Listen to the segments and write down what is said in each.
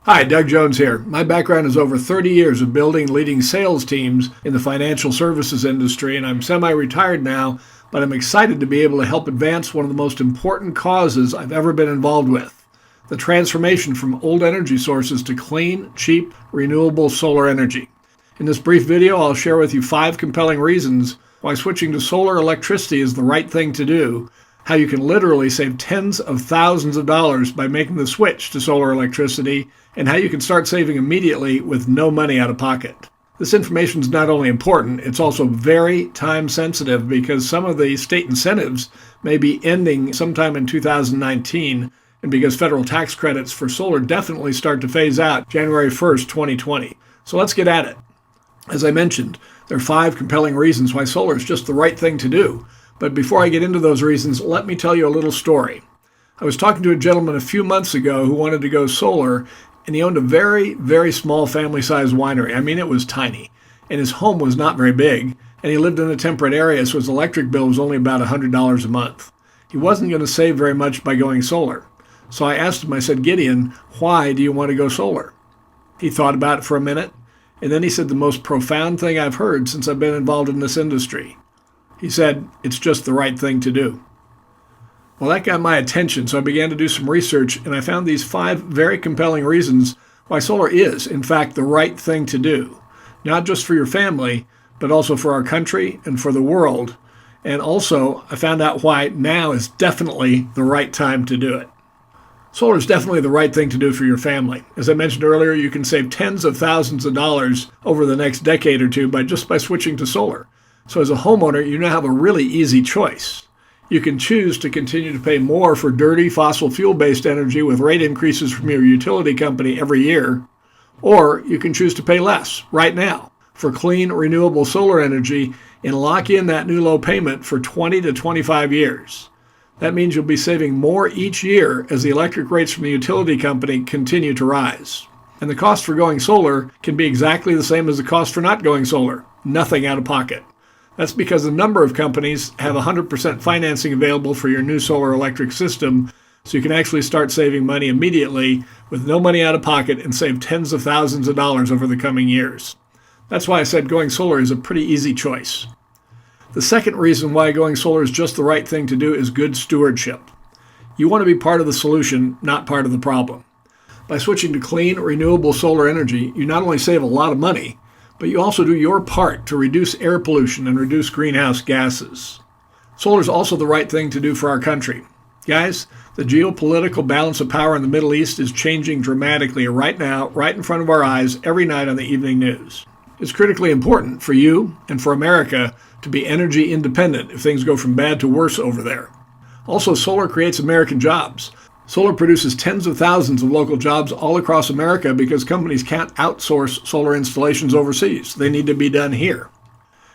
Hi, Doug Jones here. My background is over 30 years of building and leading sales teams in the financial services industry, and I'm semi-retired now, but I'm excited to be able to help advance one of the most important causes I've ever been involved with: the transformation from old energy sources to clean, cheap, renewable solar energy. In this brief video, I'll share with you 5 compelling reasons why switching to solar electricity is the right thing to do, how you can literally save tens of thousands of dollars by making the switch to solar electricity, and how you can start saving immediately with no money out of pocket. This information is not only important, it's also very time sensitive because some of the state incentives may be ending sometime in 2019, and because federal tax credits for solar definitely start to phase out January 1st, 2020. So let's get at it. As I mentioned, there are 5 compelling reasons why solar is just the right thing to do. But before I get into those reasons, let me tell you a little story. I was talking to a gentleman a few months ago who wanted to go solar, and he owned a very, very small family-sized winery. I mean, it was tiny. And his home was not very big, and he lived in a temperate area, so his electric bill was only about $100 a month. He wasn't going to save very much by going solar. So I asked him, I said, "Gideon, why do you want to go solar?" He thought about it for a minute, and then he said the most profound thing I've heard since I've been involved in this industry. He said, "It's just the right thing to do." Well, that got my attention, so I began to do some research, and I found these 5 very compelling reasons why solar is, in fact, the right thing to do. Not just for your family, but also for our country and for the world. And also, I found out why now is definitely the right time to do it. Solar is definitely the right thing to do for your family. As I mentioned earlier, you can save tens of thousands of dollars over the next decade or two by switching to solar. So as a homeowner, you now have a really easy choice. You can choose to continue to pay more for dirty fossil fuel-based energy with rate increases from your utility company every year, or you can choose to pay less right now for clean, renewable solar energy and lock in that new low payment for 20 to 25 years. That means you'll be saving more each year as the electric rates from the utility company continue to rise. And the cost for going solar can be exactly the same as the cost for not going solar: nothing out of pocket. That's because a number of companies have 100% financing available for your new solar electric system, so you can actually start saving money immediately with no money out of pocket and save tens of thousands of dollars over the coming years. That's why I said going solar is a pretty easy choice. The second reason why going solar is just the right thing to do is good stewardship. You want to be part of the solution, not part of the problem. By switching to clean, renewable solar energy, you not only save a lot of money, but you also do your part to reduce air pollution and reduce greenhouse gases. Solar is also the right thing to do for our country. Guys, the geopolitical balance of power in the Middle East is changing dramatically right now, right in front of our eyes, every night on the evening news. It's critically important for you and for America to be energy independent if things go from bad to worse over there. Also, solar creates American jobs. Solar produces tens of thousands of local jobs all across America because companies can't outsource solar installations overseas. They need to be done here.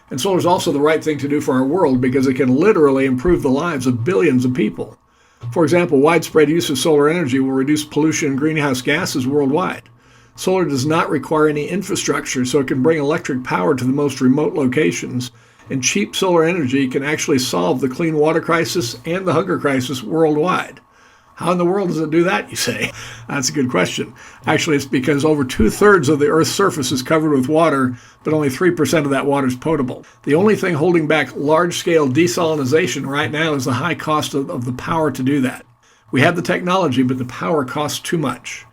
And solar is also the right thing to do for our world because it can literally improve the lives of billions of people. For example, widespread use of solar energy will reduce pollution and greenhouse gases worldwide. Solar does not require any infrastructure, so it can bring electric power to the most remote locations. And cheap solar energy can actually solve the clean water crisis and the hunger crisis worldwide. How in the world does it do that, you say? That's a good question. Actually, it's because over 2/3 of the Earth's surface is covered with water, but only 3% of that water is potable. The only thing holding back large-scale desalination right now is the high cost of the power to do that. We have the technology, but the power costs too much.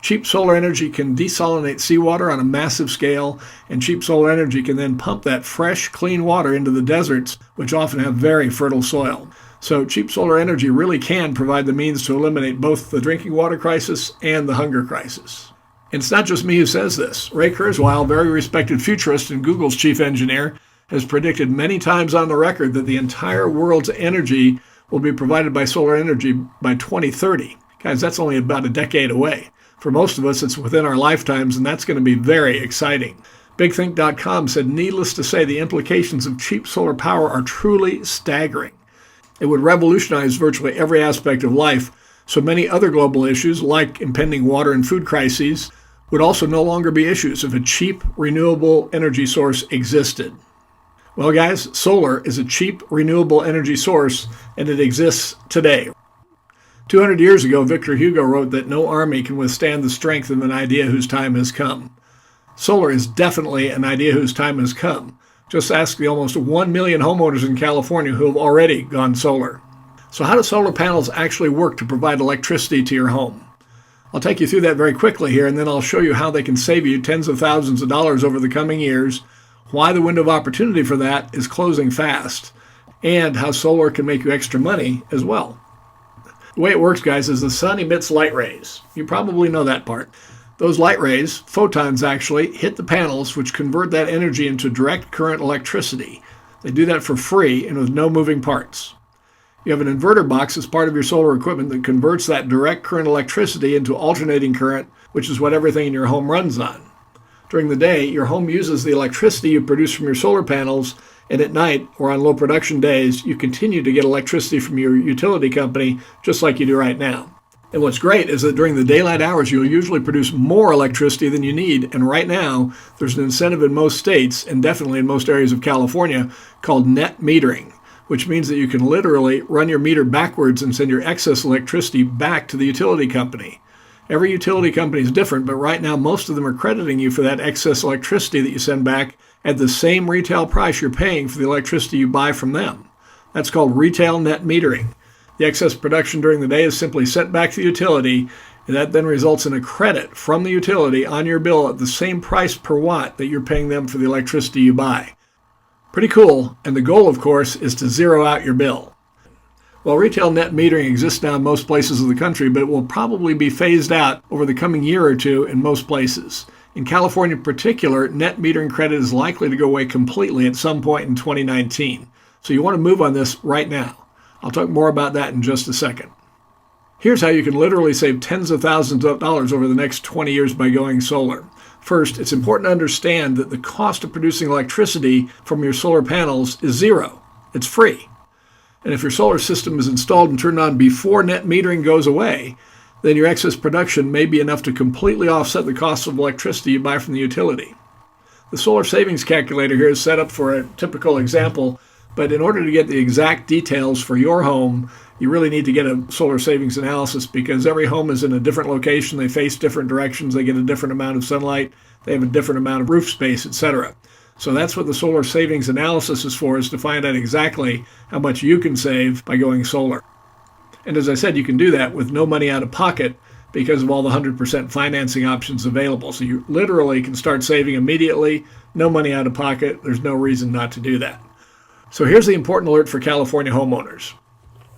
Cheap solar energy can desalinate seawater on a massive scale, and cheap solar energy can then pump that fresh, clean water into the deserts, which often have very fertile soil. So cheap solar energy really can provide the means to eliminate both the drinking water crisis and the hunger crisis. And it's not just me who says this. Ray Kurzweil, very respected futurist and Google's chief engineer, has predicted many times on the record that the entire world's energy will be provided by solar energy by 2030. Guys, that's only about a decade away. For most of us, it's within our lifetimes, and that's going to be very exciting. BigThink.com said, needless to say, the implications of cheap solar power are truly staggering. It would revolutionize virtually every aspect of life, so many other global issues, like impending water and food crises, would also no longer be issues if a cheap, renewable energy source existed. Well, guys, solar is a cheap, renewable energy source, and it exists today. 200 years ago, Victor Hugo wrote that no army can withstand the strength of an idea whose time has come. Solar is definitely an idea whose time has come. Just ask the almost 1 million homeowners in California who have already gone solar. So how do solar panels actually work to provide electricity to your home? I'll take you through that very quickly here, and then I'll show you how they can save you tens of thousands of dollars over the coming years, why the window of opportunity for that is closing fast, and how solar can make you extra money as well. The way it works, guys, is the sun emits light rays. You probably know that part. Those light rays, photons actually, hit the panels, which convert that energy into direct current electricity. They do that for free and with no moving parts. You have an inverter box as part of your solar equipment that converts that direct current electricity into alternating current, which is what everything in your home runs on. During the day, your home uses the electricity you produce from your solar panels, and at night, or on low production days, you continue to get electricity from your utility company, just like you do right now. And what's great is that during the daylight hours, you'll usually produce more electricity than you need, and right now, there's an incentive in most states, and definitely in most areas of California, called net metering, which means that you can literally run your meter backwards and send your excess electricity back to the utility company. Every utility company is different, but right now most of them are crediting you for that excess electricity that you send back at the same retail price you're paying for the electricity you buy from them. That's called retail net metering. The excess production during the day is simply sent back to the utility, and that then results in a credit from the utility on your bill at the same price per watt that you're paying them for the electricity you buy. Pretty cool, and the goal, of course, is to zero out your bill. Well, retail net metering exists now in most places of the country, but it will probably be phased out over the coming year or two in most places. In California in particular, net metering credit is likely to go away completely at some point in 2019. So you want to move on this right now. I'll talk more about that in just a second. Here's how you can literally save tens of thousands of dollars over the next 20 years by going solar. First, it's important to understand that the cost of producing electricity from your solar panels is zero. It's free. And if your solar system is installed and turned on before net metering goes away, then your excess production may be enough to completely offset the cost of electricity you buy from the utility. The solar savings calculator here is set up for a typical example, but in order to get the exact details for your home, you really need to get a solar savings analysis because every home is in a different location, they face different directions, they get a different amount of sunlight, they have a different amount of roof space, etc. So that's what the solar savings analysis is for, is to find out exactly how much you can save by going solar. And as I said, you can do that with no money out of pocket because of all the 100% financing options available. So you literally can start saving immediately, no money out of pocket. There's no reason not to do that. So here's the important alert for California homeowners.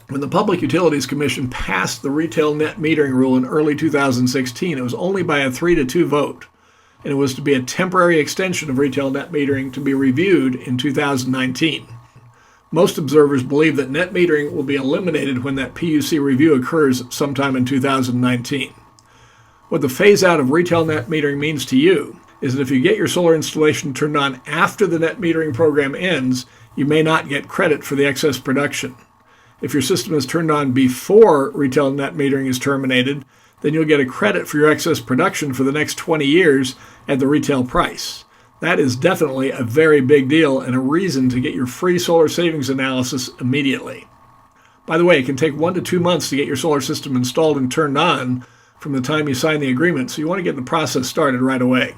When the Public Utilities Commission passed the retail net metering rule in early 2016, it was only by a 3-2 vote, and it was to be a temporary extension of retail net metering to be reviewed in 2019. Most observers believe that net metering will be eliminated when that PUC review occurs sometime in 2019. What the phase out of retail net metering means to you is that if you get your solar installation turned on after the net metering program ends, you may not get credit for the excess production. If your system is turned on before retail net metering is terminated, then you'll get a credit for your excess production for the next 20 years at the retail price. That is definitely a very big deal and a reason to get your free solar savings analysis immediately. By the way, it can take 1 to 2 months to get your solar system installed and turned on from the time you sign the agreement, so you want to get the process started right away.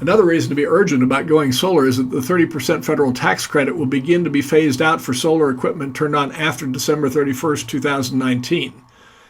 Another reason to be urgent about going solar is that the 30% federal tax credit will begin to be phased out for solar equipment turned on after December 31st, 2019.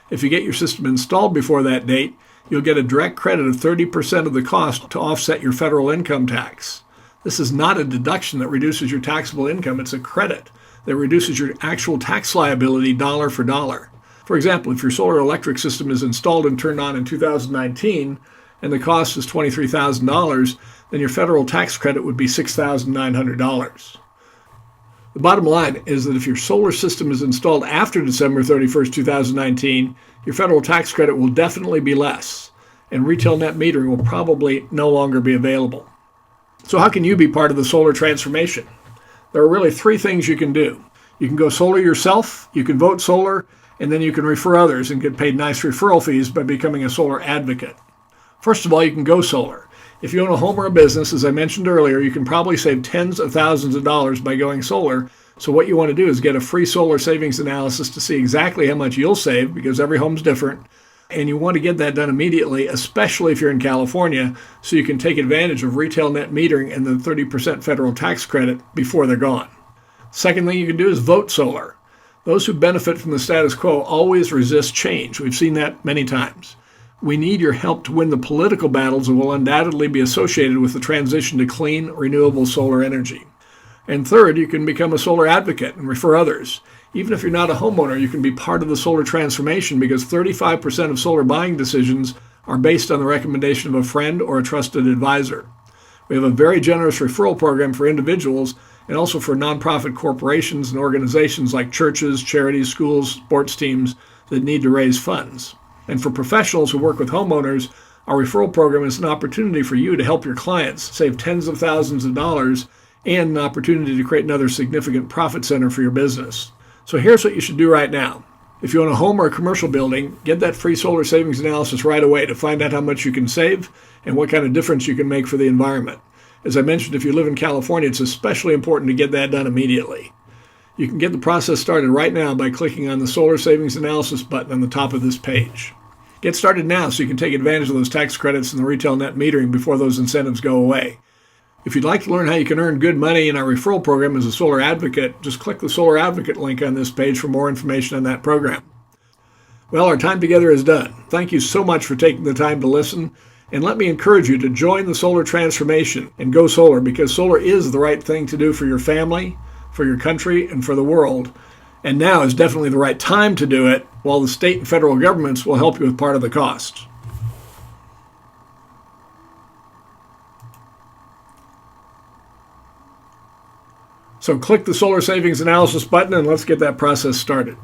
If you get your system installed before that date, you'll get a direct credit of 30% of the cost to offset your federal income tax. This is not a deduction that reduces your taxable income, it's a credit that reduces your actual tax liability dollar for dollar. For example, if your solar electric system is installed and turned on in 2019, and the cost is $23,000, then your federal tax credit would be $6,900. The bottom line is that if your solar system is installed after December 31st, 2019, your federal tax credit will definitely be less, and retail net metering will probably no longer be available. So how can you be part of the solar transformation? There are really 3 things you can do. You can go solar yourself, you can vote solar, and then you can refer others and get paid nice referral fees by becoming a solar advocate. First of all, you can go solar. If you own a home or a business, as I mentioned earlier, you can probably save tens of thousands of dollars by going solar So what you want to do is get a free solar savings analysis to see exactly how much you'll save, because every home's different. And you want to get that done immediately, especially if you're in California, so you can take advantage of retail net metering and the 30% federal tax credit before they're gone. Second thing you can do is vote solar. Those who benefit from the status quo always resist change. We've seen that many times. We need your help to win the political battles that will undoubtedly be associated with the transition to clean, renewable solar energy. And third, you can become a solar advocate and refer others. Even if you're not a homeowner, you can be part of the solar transformation, because 35% of solar buying decisions are based on the recommendation of a friend or a trusted advisor. We have a very generous referral program for individuals and also for nonprofit corporations and organizations like churches, charities, schools, sports teams that need to raise funds. And for professionals who work with homeowners, our referral program is an opportunity for you to help your clients save tens of thousands of dollars and an opportunity to create another significant profit center for your business. So here's what you should do right now. If you own a home or a commercial building, get that free solar savings analysis right away to find out how much you can save and what kind of difference you can make for the environment. As I mentioned, if you live in California, it's especially important to get that done immediately. You can get the process started right now by clicking on the Solar Savings Analysis button on the top of this page. Get started now so you can take advantage of those tax credits and the retail net metering before those incentives go away. If you'd like to learn how you can earn good money in our referral program as a solar advocate, just click the Solar Advocate link on this page for more information on that program. Well, our time together is done. Thank you so much for taking the time to listen, and let me encourage you to join the solar transformation and go solar, because solar is the right thing to do for your family, for your country, and for the world. And now is definitely the right time to do it, while the state and federal governments will help you with part of the cost. So click the Solar Savings Analysis button and let's get that process started.